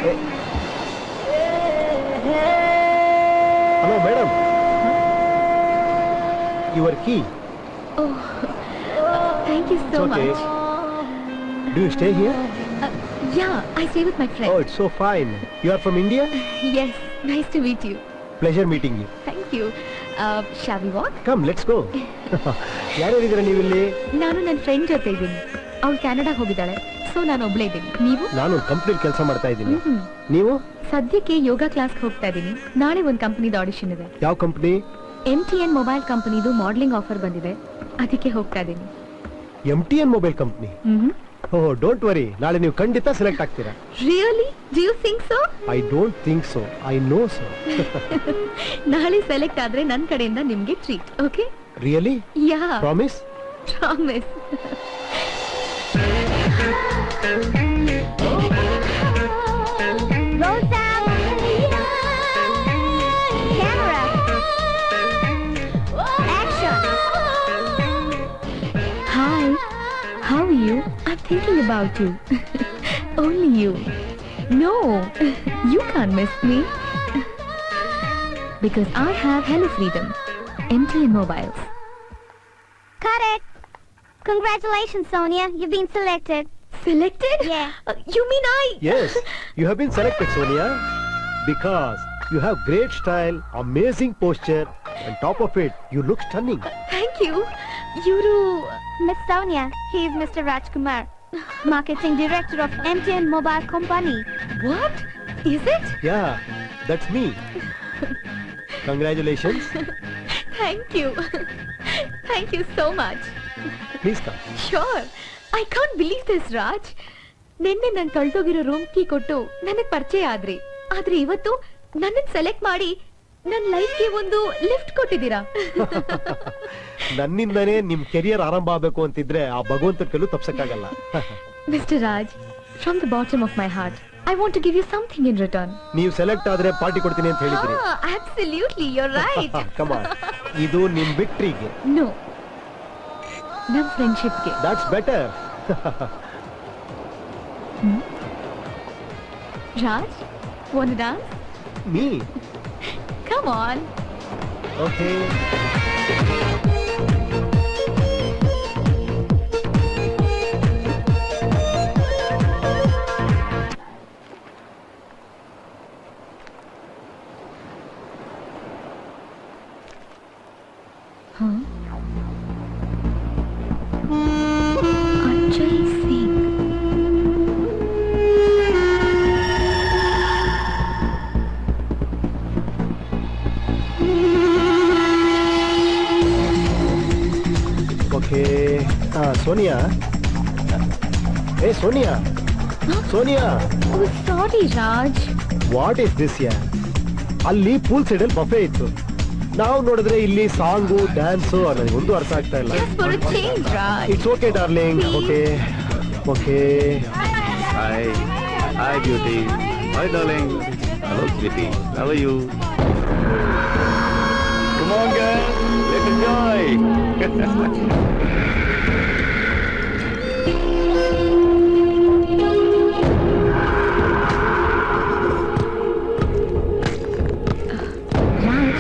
Hello, madam. Your key. Oh, thank you so much. Do you stay here? Yeah, I stay with my friend. Oh, it's so fine. You are from India? Yes, nice to meet you. Pleasure meeting you. Thank you. Shall we walk? Come, let's go. ಯಾರಿದ್ದೀರಾ ನೀವು ಇಲ್ಲಿ? ನಾನು ನನ್ನ friend ಜೊತೆ ಇದ್ದೀನಿ. ಅವಳು ಕೆನಡಾಗೆ ಹೋಗಿದ್ದಾಳೆ. So ನಾನು ಒಬ್ಳೇ ಇದ್ದೀನಿ. ನೀವು? ನಾನು ಕಂಪನಿಯಲ್ಲಿ ಕೆಲಸ ಮಾಡ್ತಾ ಇದ್ದೀನಿ. ನೀವು? ಸದ್ಯಕ್ಕೆ ಯೋಗ ಕ್ಲಾಸ್ಗೆ ಹೋಗ್ತಾ ಇದ್ದೀನಿ. ನಾಳೆ ಒಂದು ಕಂಪನಿದ ಆಡಿಷನ್ ಇದೆ. ಯಾವ ಕಂಪನಿ? MTN ಮೊಬೈಲ್ ಕಂಪನಿದು ಮಾಡಲಿಂಗ್ ಆಫರ್ ಬಂದಿದೆ. ಅದಕ್ಕೆ ಹೋಗ್ತಾ ಇದ್ದೀನಿ. MTN mobile company? Oh, don't worry, ನಾಳೆ ನೀವು ಖಂಡಿತ ಸೆಲೆಕ್ಟ್ ಆಗ್ತೀರಾ. Really? Do you think so? I don't think so. I know so. ನಾಳೆ ಸೆಲೆಕ್ಟ್ ಆದ್ರೆ ನನ್ನ ಕಡೆಯಿಂದ ನಿಮಗೆ treat, okay? Really? Yeah. Promise? Promise. Rosa! Camera! Action! Hi. How are you? I'm thinking about you. Only you. No, you can't miss me. Because I have Hello Freedom. MTN mobiles. Cut it! Congratulations, Sonia. You've been selected. Selected? Yeah. You mean I? Yes, you have been selected, Sonia. Because you have great style, amazing posture, and top of it, you look stunning. Thank you. You're... Miss Sonia, he is Mr. Rajkumar, Marketing Director of MTN Mobile Company. What? Is it? Yeah, that's me. Congratulations. Thank you. Thank you so much. Please come. Sure. I can't believe this, Raj. ನಿನ್ನೆ ನಾನು ಕಳ್ದೋಗಿರೋ room key ಕೊಟ್ಟು ನನಗೆ ಪರಿಚಯ ಆದ್ರೆ ಇವತ್ತು ನನ್ನನ್ನು select ಮಾಡಿ ನನ್ನ ಲೈಫ್ಗೆ ಒಂದು ಲಿಫ್ಟ್ ಕೊಟ್ಟಿದ್ದೀರಾ. ನನ್ನಿಂದನೇ ನಿಮ್ ಕೆರಿಯರ್ ಆರಂಭ ಆಗಬೇಕು ಅಂತಿದ್ರೆ ಆ ಭಗವಂತನ ಕೈಲೂ ತಪ್ಸಕ್ಕಾಗಲ್ಲ. Mr. Raj, from the bottom of my heart, I want to give you something in return. ನೀವು ಸೆಲೆಕ್ಟ್ ಆದ್ರೆ ಪಾರ್ಟಿ ಕೊಡ್ತೀನಿ ಅಂತ ಹೇಳಿದ್ರಿ. Absolutely, you're right. Come on. ಇದು ನಿಮ್ ವಿಕ್ಟರಿಗೆ. No. ನಮ್ಮ ಫ್ರೆಂಡ್ಶಿಪ್ಗೆ. That's better. Raj, wanna dance? Me? Come on. Okay. Huh? Ajay Singh. Okay. Sonia. Hey, Sonia. Sonia. Oh, sorry, Raj. What is this here? ಅಲ್ಲಿ pool side ಅಲ್ಲಿ buffet ಇತ್ತು. ನಾವು ನೋಡಿದ್ರೆ ಇಲ್ಲಿ song dance ನನಗೆ ಒಂದು ಅರ್ಥ ಆಗ್ತಾ ಇಲ್ಲ. Just for a change, Raj. It's okay, darling. Okay. Okay. Hi. Hi, beauty. Hi, darling. Hello, sweetie. How are you? Come on, girl. Let's enjoy. Raj,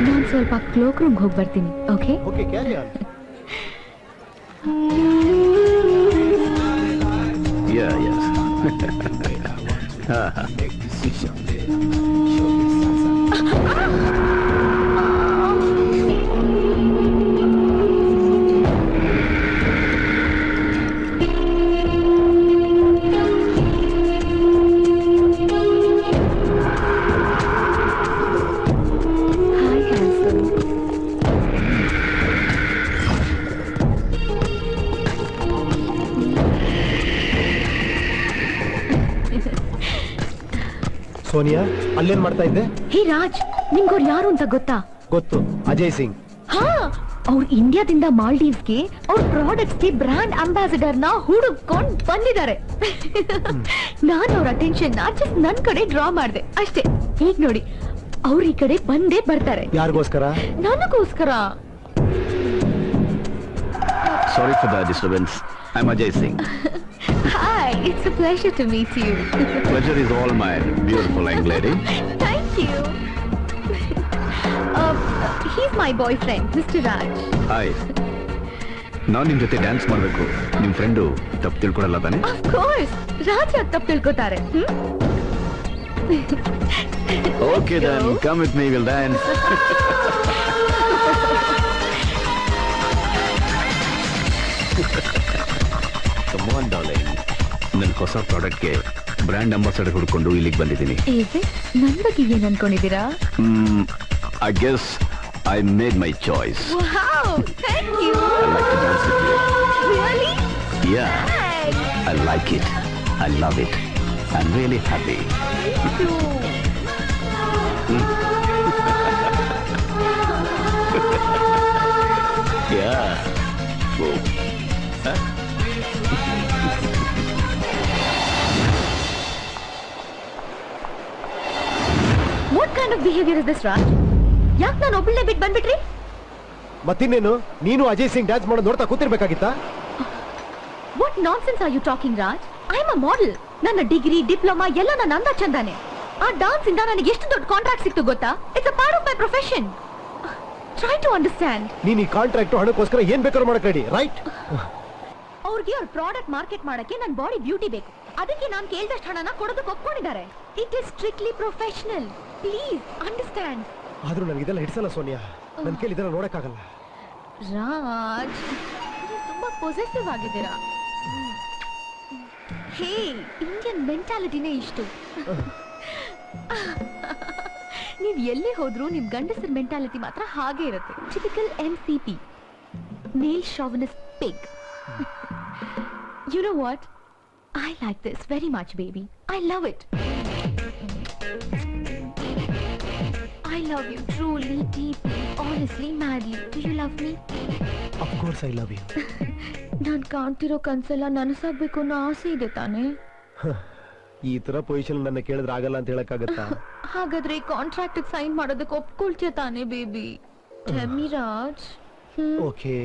ನಾನು ಸ್ವಲ್ಪ ಕ್ಲೋಕ್ ರೂಮ್ಗೆ ಹೋಗಿ ಬರ್ತೀನಿ, okay? Okay, carry on. Yeah, yes. Hi, handsome. Sonia, ಅಲ್ಲೇನ್ ಮಾಡ್ತಾ ಇದ್ದೆ? ಹೇ ರಾಜ್, ನಿಮ್ಗವ್ರು ಯಾರು ಅಂತ ಗೊತ್ತಾ? ಗೊತ್ತು, ಅಜಯ್ ಸಿಂಗ್. ಹಾ, ಅವ್ರು ಇಂಡಿಯಾದಿಂದ ಮಾಲ್ಡೀವ್ಸ್ಗೆ ಅವ್ರ ಪ್ರಾಡಕ್ಟ್ಸ್ಗೆ ಬ್ರಾಂಡ್ ಅಂಬಾಸಿಡರ್ ನ ಹುಡುಕೊಂಡು ಬಂದಿದ್ದಾರೆ. ನಾನು ಅವ್ರ ಅಟೆನ್ಷನ್ ಜಸ್ಟ್ ನನ್ ಕಡೆ ಡ್ರಾ ಮಾಡಿದೆ ಅಷ್ಟೇ. ಈಗ ನೋಡಿ, ಅವ್ರ ಈ ಕಡೆ ಬಂದೇ ಬರ್ತಾರೆ. ಯಾರಿಗೋಸ್ಕರ? ನನಗೋಸ್ಕರ. Sorry for the disturbance. I'm Ajay Singh. Hi, it's a pleasure to meet you. Pleasure is all mine, beautiful young lady. Thank you. He's my boyfriend, Mr. Raj. Hi, ನಾನು ನಿಮ್ ಜೊತೆ ಡ್ಯಾನ್ಸ್ ಮಾಡಬೇಕು. ನಿಮ್ ಫ್ರೆಂಡು ತಪ್ಪು ತಿಳ್ಕೊಳಲ್ಲ ತಾನೆ? Of course. Raj ಯಾಕೆ ತಪ್ಪು ತಿಳ್ಕೊತಾರೆ? Okay then, come with me, we'll dance. Come on, darling. ನನ್ನ ಹೊಸ ಪ್ರಾಡಕ್ಟ್ಗೆ ಬ್ರ್ಯಾಂಡ್ ಅಂಬಾಸಡರ್ ಹುಡ್ಕೊಂಡು ಇಲ್ಲಿಗೆ ಬಂದಿದ್ದೀನಿ. ನನ್ನ ಬಗ್ಗೆ ಏನ್ ಅನ್ಕೊಂಡಿದ್ದೀರಾ? I guess I made my choice. Wow, thank you. I like to dance with you. Really? Yeah, Thanks. I like it. I love it. I'm really happy. Thank you. Yeah. Whoa. Huh? What kind of behavior is this, Raj? ಯಾಕೆ ನಾನು ಒಬ್ಬಳೇ ಬಿಟ್ಟು ಬಂದ್ಬಿಟ್ರಿ? ಮತ್ತಿನ್ನೇನು, ನೀನು Ajay Singh dance ಮಾಡೋದು ನೋಡ್ತಾ ಕೂತಿರ್ಬೇಕಾಗಿತ್ತಾ? What nonsense are you talking, Raj? I am a model. ನನ್ನ degree, diploma ಎಲ್ಲ ನನ್ನ ಅಂದ ಚಂದಾನೆ. ಆ ಡಾನ್ಸ್ ಇಂದ ನನಗೆ ಎಷ್ಟು ದೊಡ್ಡ ಕಾಂಟ್ರಾಕ್ಟ್ ಸಿಕ್ತು ಗೊತ್ತಾ? It's a part of my profession. Try to understand. ನೀನ್ ಈ ಕಾಂಟ್ರಾಕ್ಟ್ ಹಣಕ್ಕೋಸ್ಕರ ಏನ್ ಬೇಕಾದ್ರೂ ಮಾಡಕ್ ರೆಡಿ, ರೈಟ್? ಅವ್ರಿಗೆ ಅವ್ರ ಪ್ರಾಡಕ್ಟ್ ಮಾರ್ಕೆಟ್ ಮಾಡಕ್ಕೆ ನನ್ನ ಬಾಡಿ ಬ್ಯೂಟಿ ಬೇಕು. ಅದಕ್ಕೆ ನಾನು ಕೇಳಿದಷ್ಟು ಹಣನ ಕೊಡೋದಕ್ಕೆ ಒಪ್ಕೊಂಡಿದ್ದಾರೆ. It is strictly professional. Please understand. ಆದ್ರೂ ನನಗೆ ಇದೆಲ್ಲ ಹಿಡ್ಸಲ್ಲ ಸೋನಿಯಾ. ನನ್ ಕೈಲಿ ಇದನ್ನ ನೋಡಕ್ಕಾಗಲ್ಲ. ರಾಜ್, ನೀವು ತುಂಬಾ ಪೊಸೆಸಿವ್ ಆಗಿದ್ದೀರಾ. ಹೇ, ಇಂಡಿಯನ್ ಮೆಂಟಾಲಿಟಿನೇ ಇಷ್ಟು. ನೀವ್ ಎಲ್ಲೇ ಹೋದ್ರೂ ನಿಮ್ ಗಂಡಸರ ಮೆಂಟಾಲಿಟಿ ಮಾತ್ರ ಹಾಗೆ ಇರುತ್ತೆ. Typical MCP, male chauvinist pig. You know what? I like this very much, baby. I love it. I love you truly, deeply, honestly, madly. Do you love me? Of course I love you. ನಾನ್ ಕಾಣ್ತಿರೋ ಕನ್ಸೆಲ್ಲ ನನಸಾಗ್ಬೇಕು ಅನ್ನೋ ಆಸೆ ಇದೆ ತಾನೆ? ಈ ತರ position ನನ್ನ ಕೇಳಿದ್ರೆ ಆಗಲ್ಲ ಅಂತ ಹೇಳಕ್ಕಾಗತ್ತಾ? ಹಾಗಾದ್ರೆ ಕಾಂಟ್ರಾಕ್ಟ್ ಸೈನ್ ಮಾಡೋದಕ್ಕೆ ಒಪ್ಕೊಳ್ತೀಯ ತಾನೆ baby? Tell me, Raj. Okay.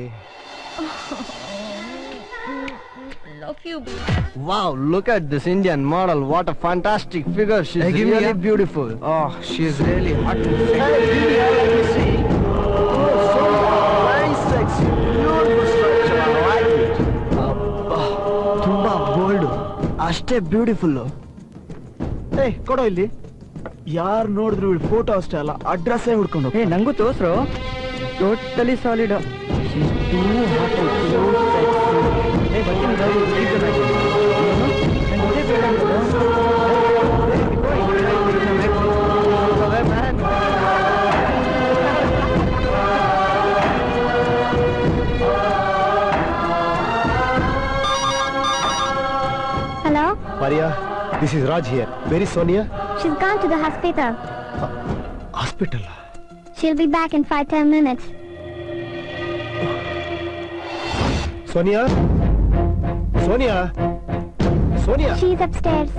Love you. Wow, look at this Indian model. What a fantastic figure. She's really beautiful. Oh, she's really hot. Very sexy. Beautiful structure. I like it. ತುಂಬಾ bold, ಅಷ್ಟೇ beautiful. ಏ ಕೊಡೋ ಇಲ್ಲಿ. ಯಾರು ನೋಡಿದ್ರು ಇಲ್ಲಿ photo ಅಷ್ಟೇ ಅಲ್ಲ, ಅಡ್ರೆಸ್ ಹುಡ್ಕೊಂಡು. ಏ ನಂಗೂ ತೋರ್ಸ್ರು. Totally solid. She's too hot and too sexy. Hey, ಬರ್ತೀನಿ ನಾವು ಈಗ Hello? Maria, this is Raj here. Where is Sonia? She's gone to the hospital. Hospital. She'll be back in 5-10 minutes. Sonia? Sonia? Sonia? She's upstairs.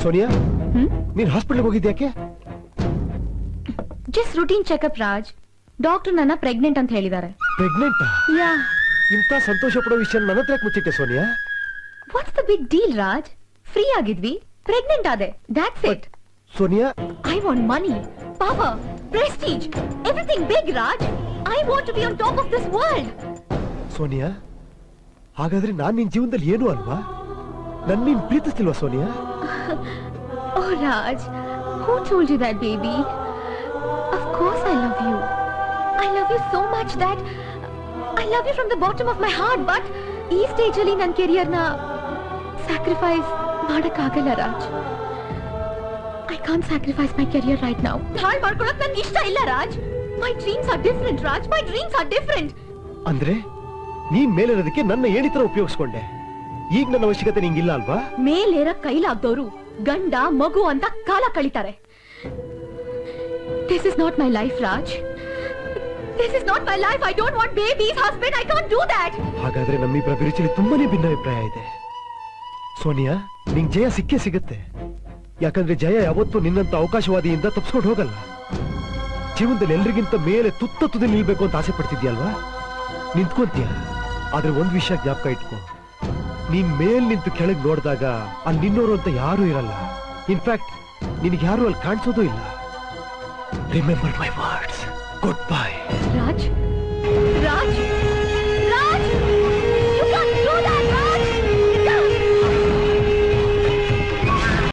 Sonia? ನೀನ್ ಹಾಸ್ಪಿಟಲ್ಗೆ ಹೋಗಿದ್ಯಾಕೆ? Just routine checkup, Raj. Doctor ನನ್ನ pregnant ಅಂತ ಹೇಳಿದ್ದಾರೆ. Pregnant? Yeah. ಇಂತ ಸಂತೋಷ ಪಡೋ ವಿಷಯ ನನ್ನ ಹತ್ರ ಯಾಕೆ ಮುಚ್ಚಿಟ್ಟೆ Sonia? What's the big deal, Raj? Free ಆಗಿದ್ವಿ, ಪ್ರೆಗ್ನೆಂಟ್ ಆದೆ. That's it. Sonia, I want money, power, prestige, everything big, Raj. I want to be on top of this world. Sonia, ಹಾಗಾದ್ರೆ ನಾನ್ ನಿನ್ ಜೀವನದಲ್ಲಿ ಏನು ಅಲ್ವಾ? ನನ್ ನೀನ್ ಪ್ರೀತಿಸ್ತಿಲ್ವಾ Sonia? Oh, Raj, who told you that, baby? Of course I love you. I love you so much that I love you from the bottom of my heart. But ಈ stage ಅಲ್ಲಿ ನನ್ನ ಕೆರಿಯರ್ ನ ಸ್ಯಾಕ್ರಿಫೈಸ್ ಮಾಡಕ್ಕಾಗಲ್ಲ, Raj. I can't sacrifice my career right now. ಹಾಳ್ ಮಾಡ್ಕೊಳಕ್ ನನ್ಗೆ ಇಷ್ಟ ಇಲ್ಲ, Raj. My dreams are different, Raj. My dreams are different. ಅಂದ್ರೆ ನೀನ್ ಮೇಲಿರೋದಕ್ಕೆ ನನ್ನ ಏಣಿತರ ಉಪಯೋಗಿಸ್ಕೊಂಡೆ. ಈಗ ನನ್ನ ಅವಶ್ಯಕತೆ ನಿಂಗಿಲ್ಲ ಅಲ್ವಾ? ಮೇಲೇರ ಕೈಲಾಗ್ದವ್ರು ಗಂಡ ಮಗು ಅಂತ ಕಾಲ ಕಳೀತಾರೆ. This is not my life, Raj. This is not my life. I don't want babies, husband. I can't do that. ಹಾಗಾದ್ರೆ ನಮ್ಮಿಬ್ಬರ ಅಭಿರುಚಿಯಲ್ಲಿ ತುಂಬಾನೇ ಭಿನ್ನಾಭಿಪ್ರಾಯ ಇದೆ. ಸೋನಿಯಾ, ನಿಂಗ್ ಜಯ ಸಿಕ್ಕೇ ಸಿಗುತ್ತೆ. ಯಾಕಂದ್ರೆ ಜಯ ಯಾವತ್ತೂ ನಿನ್ನಂತ ಅವಕಾಶವಾದಿಯಿಂದ ತಪ್ಪಿಸ್ಕೊಂಡು ಹೋಗಲ್ಲ. ಜೀವನದಲ್ಲಿ ಎಲ್ರಿಗಿಂತ ಮೇಲೆ ತುತ್ತ ತುದಿ ನಿಲ್ಬೇಕು ಅಂತ ಆಸೆ ಪಡ್ತಿದ್ಯಲ್ವಾ? ನಿಂತ್ಕೊಂತೀಯ. ಆದ್ರೆ ಒಂದ್ ವಿಷಯ ಜ್ಞಾಪಕ ಇಟ್ಕೋ, ನೀನ್ ಮೇಲ್ ನಿಂತು ಕೆಳಗ್ ನೋಡಿದಾಗ ಅಲ್ಲಿ ನಿನ್ನೋರು ಅಂತ ಯಾರು ಇರಲ್ಲ. ಇನ್ಫ್ಯಾಕ್ಟ್ ನಿನಗೆ ಯಾರು ಅಲ್ಲಿ ಕಾಣಿಸೋದು ಇಲ್ಲ. Remember my words. Good bye. Raj Raj